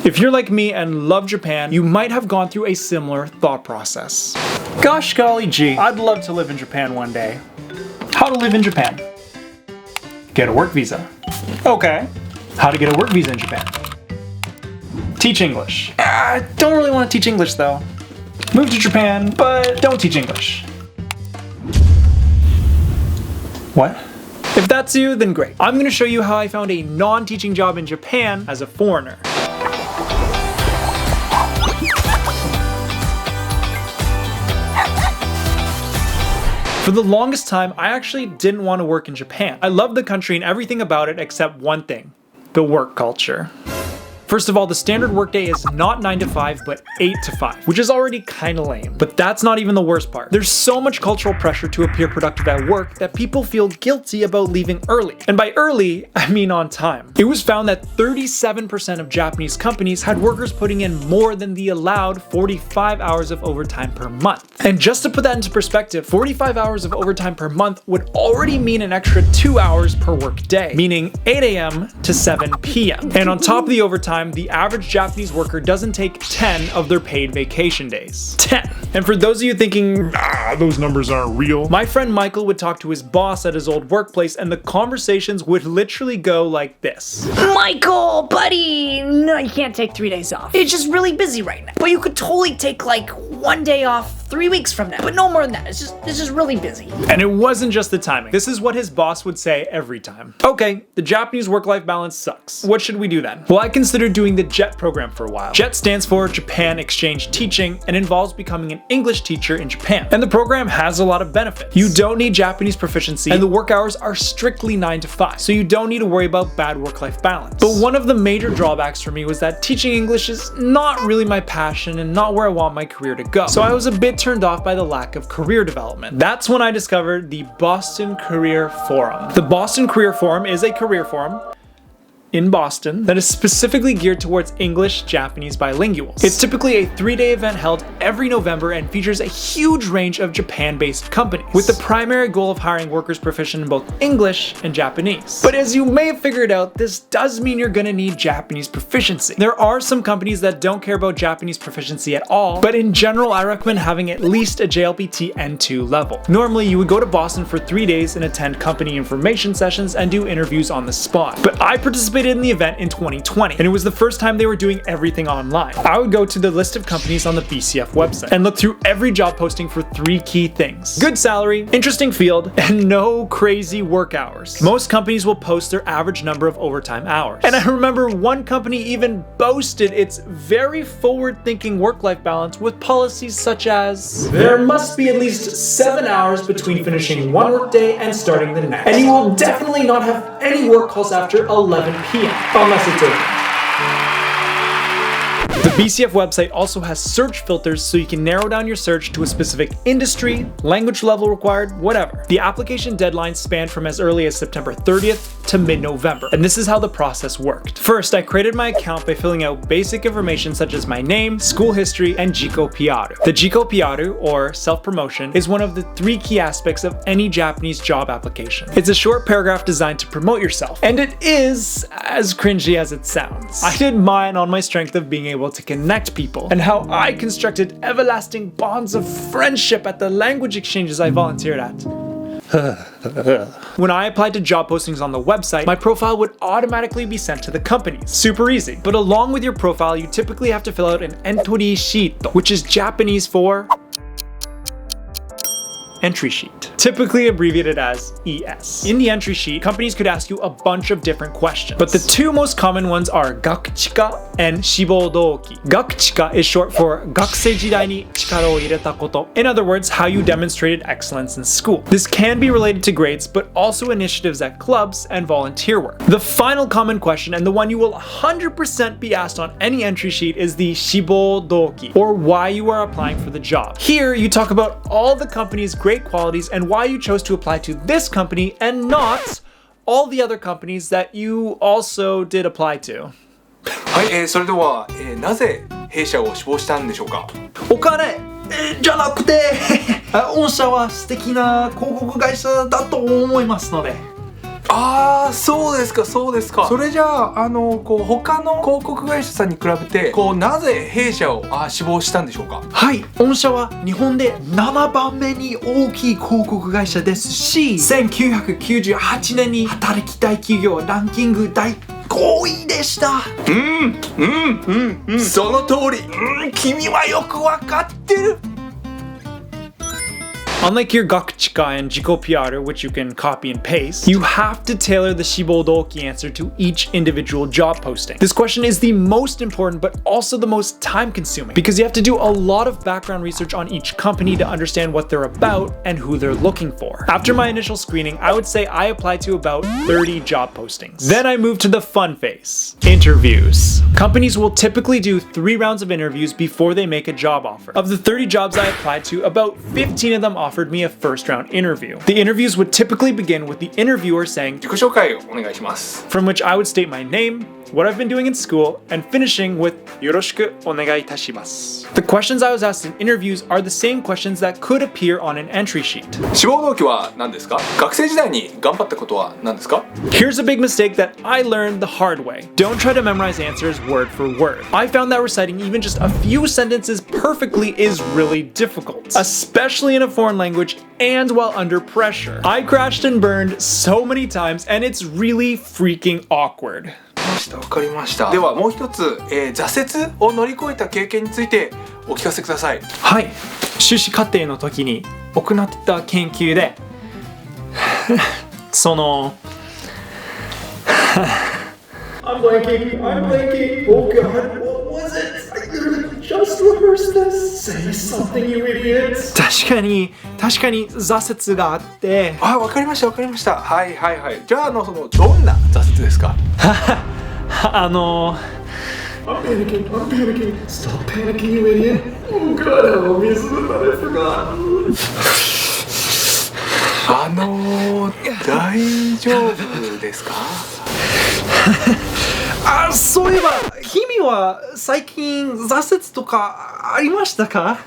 If you're like me and love Japan, you might have gone through a similar thought process. Gosh golly gee, I'd love to live in Japan one day. How to live in Japan? Get a work visa. Okay. How to get a work visa in Japan? Teach English. I don't really want to teach English though. Move to Japan, but don't teach English. What? If that's you, then great. I'm going to show you how I found a non-teaching job in Japan as a foreigner. For the longest time, I actually didn't want to work in Japan. I loved the country and everything about it except one thing: the work culture. First of all, the standard workday is not 9 to 5, but 8 to 5, which is already kinda lame. But that's not even the worst part. There's so much cultural pressure to appear productive at work that people feel guilty about leaving early. And by early, I mean on time. It was found that 37% of Japanese companies had workers putting in more than the allowed 45 hours of overtime per month. And just to put that into perspective, 45 hours of overtime per month would already mean an extra 2 hours per work day, meaning 8 a.m. to 7 p.m. And on top of the overtime, the average Japanese worker doesn't take 10 of their paid vacation days. 10! And for those of you thinking, those numbers aren't real, my friend Michael would talk to his boss at his old workplace and the conversations would literally go like this. Michael, buddy, no, you can't take 3 days off. It's just really busy right now. But you could totally take like 1 day off 3 weeks from now, but no more than that. It's just really busy. And it wasn't just the timing. This is what his boss would say every time. Okay, the Japanese work-life balance sucks. What should we do then? Well, I considered doing the JET program for a while. JET stands for Japan Exchange Teaching and involves becoming an English teacher in Japan. And the program has a lot of benefits. You don't need Japanese proficiency and the work hours are strictly 9 to 5, so you don't need to worry about bad work-life balance. But one of the major drawbacks for me was that teaching English is not really my passion and not where I want my career to go. So I was a bit turned off by the lack of career development. That's when I discovered the Boston Career Forum. The Boston Career Forum is a career forum in Boston that is specifically geared towards English Japanese bilinguals. It's typically a 3-day event held every November and features a huge range of Japan-based companies, with the primary goal of hiring workers proficient in both English and Japanese. But as you may have figured out, this does mean you're gonna need Japanese proficiency. There are some companies that don't care about Japanese proficiency at all, but in general, I recommend having at least a JLPT N2 level. Normally, you would go to Boston for 3 days and attend company information sessions and do interviews on the spot. But I participated in the event in 2020, and it was the first time they were doing everything online. I would go to the list of companies on the BCF website and look through every job posting for 3 key things: good salary, interesting field, and no crazy work hours. Most companies will post their average number of overtime hours. And I remember one company even boasted its very forward-thinking work-life balance with policies such as, there must be at least 7 hours between finishing one workday and starting the next. And you will definitely not have any work calls after 11 p.m. unless it's urgent. The BCF website also has search filters so you can narrow down your search to a specific industry, language level required, whatever. The application deadlines spanned from as early as September 30th to mid-November, and this is how the process worked. First, I created my account by filling out basic information such as my name, school history, and自己PR. The自己PR, or self-promotion, is one of the 3 key aspects of any Japanese job application. It's a short paragraph designed to promote yourself, and it is as cringy as it sounds. I did mine on my strength of being able to connect people, and how I constructed everlasting bonds of friendship at the language exchanges I volunteered at. When I applied to job postings on the website, my profile would automatically be sent to the companies. Super easy. But along with your profile, you typically have to fill out an entry sheet, which is Japanese for entry sheet, typically abbreviated as ES. In the entry sheet, companies could ask you a bunch of different questions, but the 2 most common ones are gakuchika and志望動機. Gakuchika is short for 学生時代に力を入れたこと. In other words, how you demonstrated excellence in school. This can be related to grades, but also initiatives at clubs and volunteer work. The final common question, and the one you will 100% be asked on any entry sheet, is the 志望動機, or why you are applying for the job. Here, you talk about all the company's great qualities and why you chose to apply to this company and not all the other companies that you also did apply to. はい、それでは、なぜ弊社を志望したんでしょうか？お金じゃなくて御社は素敵な広告会社だと思いますので。ああ、そうですかそうですか。それじゃあこう他の広告会社さんに比べてこうなぜ弊社を志望したんでしょうか。はい、御社は日本で7番目に大きい広告会社ですし、1998年に働きたい企業ランキング第5位でした。その通り。君はよくわかってる。Unlike your gaku chika and ziki PR, which you can copy and paste, you have to tailor the志望動機 answer to each individual job posting. This question is the most important but also the most time consuming because you have to do a lot of background research on each company to understand what they're about and who they're looking for. After my initial screening, I would say I applied to about 30 job postings. Then I moved to the fun phase, interviews. Companies will typically do 3 rounds of interviews before they make a job offer. Of the 30 jobs I applied to, about 15 of them offered me a first round interview. The interviews would typically begin with the interviewer saying, 自己紹介をお願いします。 from which I would state my name, what I've been doing in school, and finishing with よろしくお願いいたします. The questions I was asked in interviews are the same questions that could appear on an entry sheet. 志望動機は何ですか。学生時代に頑張ったことは何ですか。 Here's a big mistake that I learned the hard way. Don't try to memorize answers word for word. I found that reciting even just a few sentences perfectly is really difficult, especially in a foreign language and while under pressure. I crashed and burned so many times and it's really freaking awkward. わかりました。ではもう一つ、挫折を乗り越えた経験についてお聞かせください。はい、修士課程の時に行ってた研究でそのI'm blanking. Oh god, what was it? I literally just rehearsed this. Say something, you idiots. 確かに挫折があって、わかりましたわかりました。はいはいはい。じゃあそのどんな挫折ですか。I'm panicking. Stop panicking, you idiot. Oh god, how obvious is it that I forgot? 大丈夫ですか。そういえば君は最近挫折とかありましたか。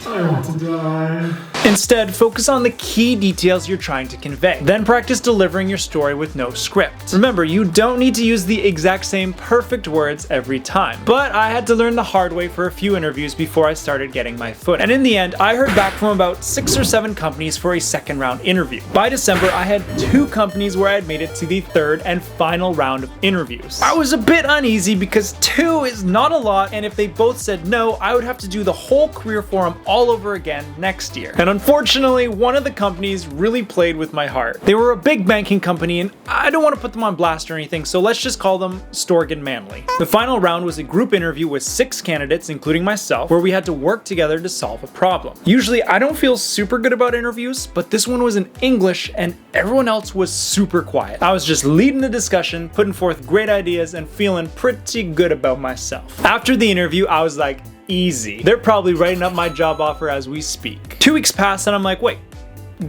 I want to die. Instead, focus on the key details you're trying to convey. Then practice delivering your story with no script. Remember, you don't need to use the exact same perfect words every time. But I had to learn the hard way for a few interviews before I started getting my foot. And in the end, I heard back from about 6 or 7 companies for a second round interview. By December, I had 2 companies where I had made it to the 3rd and final round of interviews. I was a bit uneasy because 2 is not a lot, and if they both said no, I would have to do the whole career forum all over again next year. And unfortunately, one of the companies really played with my heart. They were a big banking company, and I don't want to put them on blast or anything, so let's just call them Storgan Manly. The final round was a group interview with 6 candidates, including myself, where we had to work together to solve a problem. Usually, I don't feel super good about interviews, but this one was in English, and everyone else was super quiet. I was just leading the discussion, putting forth great ideas, and feeling pretty good about myself. After the interview, I was like, easy. They're probably writing up my job offer as we speak. 2 weeks passed and I'm like, wait,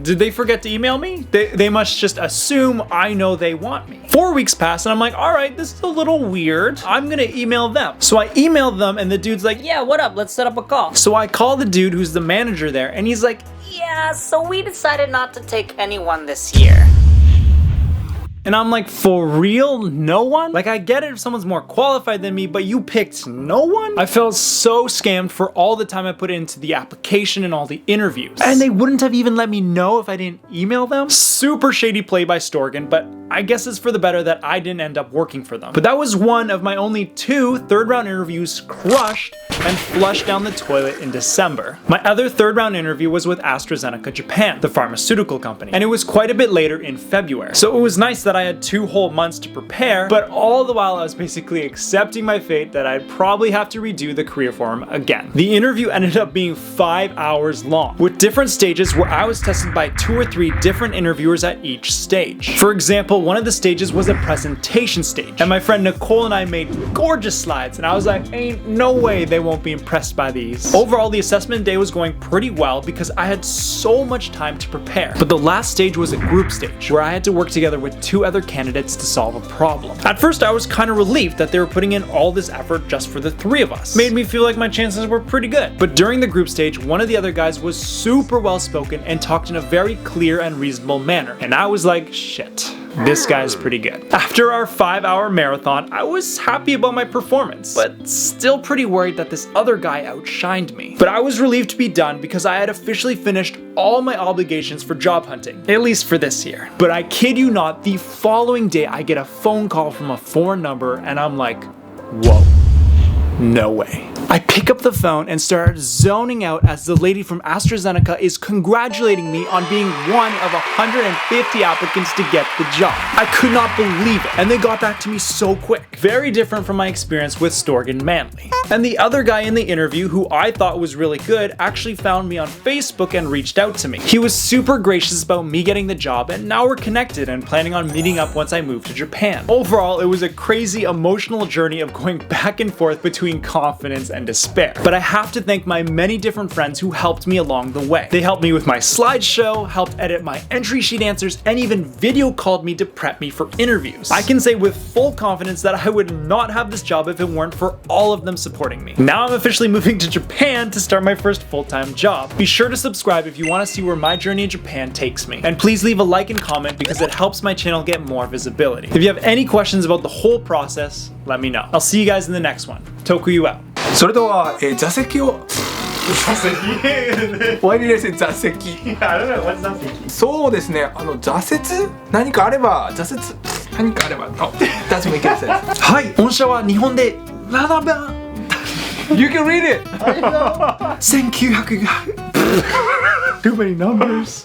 did they forget to email me? They must just assume I know they want me. 4 weeks passed and I'm like, all right, this is a little weird. I'm gonna email them. So I emailed them and the dude's like, Yeah, what up? Let's set up a call. so I call the dude who's the manager there and he's like, Yeah, so we decided not to take anyone this year. and I'm like, for real? No one? Like, I get it if someone's more qualified than me, but you picked no one? I felt so scammed for all the time I put into the application and all the interviews. And they wouldn't have even let me know if I didn't email them? Super shady play by Storgan, but I guess it's for the better that I didn't end up working for them. But that was one of my only 2 third round interviews crushed and flushed down the toilet in December. My other 3rd round interview was with AstraZeneca Japan, the pharmaceutical company, and it was quite a bit later in February. So it was nice that I had 2 whole months to prepare, but all the while I was basically accepting my fate that I'd probably have to redo the career forum again. The interview ended up being 5 hours long, with different stages where I was tested by 2 or 3 different interviewers at each stage. For example, one of the stages was a presentation stage, and my friend Nicole and I made gorgeous slides, and I was like, ain't no way they won't won't be impressed by these. Overall, the assessment day was going pretty well because I had so much time to prepare. But the last stage was a group stage, where I had to work together with 2 other candidates to solve a problem. At first, I was kind of relieved that they were putting in all this effort just for the 3 of us. Made me feel like my chances were pretty good. But during the group stage, one of the other guys was super well spoken and talked in a very clear and reasonable manner. And I was like, shit. This guy's pretty good. After our 5-hour marathon, I was happy about my performance, but still pretty worried that this other guy outshined me. But I was relieved to be done because I had officially finished all my obligations for job hunting, at least for this year. But I kid you not, the following day I get a phone call from a foreign number and I'm like, whoa, no way. I pick up the phone and start zoning out as the lady from AstraZeneca is congratulating me on being one of 150 applicants to get the job. I could not believe it, and they got back to me so quick. Very different from my experience with Storgan Manley. And the other guy in the interview, who I thought was really good, actually found me on Facebook and reached out to me. He was super gracious about me getting the job, and now we're connected and planning on meeting up once I move to Japan. Overall, it was a crazy emotional journey of going back and forth between confidence and despair. But I have to thank my many different friends who helped me along the way. They helped me with my slideshow, helped edit my entry sheet answers, and even video called me to prep me for interviews. I can say with full confidence that I would not have this job if it weren't for all of them supporting me. Now I'm officially moving to Japan to start my first full-time job. Be sure to subscribe if you want to see where my journey in Japan takes me. And please leave a like and comment because it helps my channel get more visibility. If you have any questions about the whole process, let me know. I'll see you guys in the next one. Tokuyu out. それでは、座席をWhy did I say 座席 I don't know, what's 座席? そうですね、挫折何かあれば何かあればThat's make it sense はい、御社は日本で7番 You can read it 1900 Too many numbers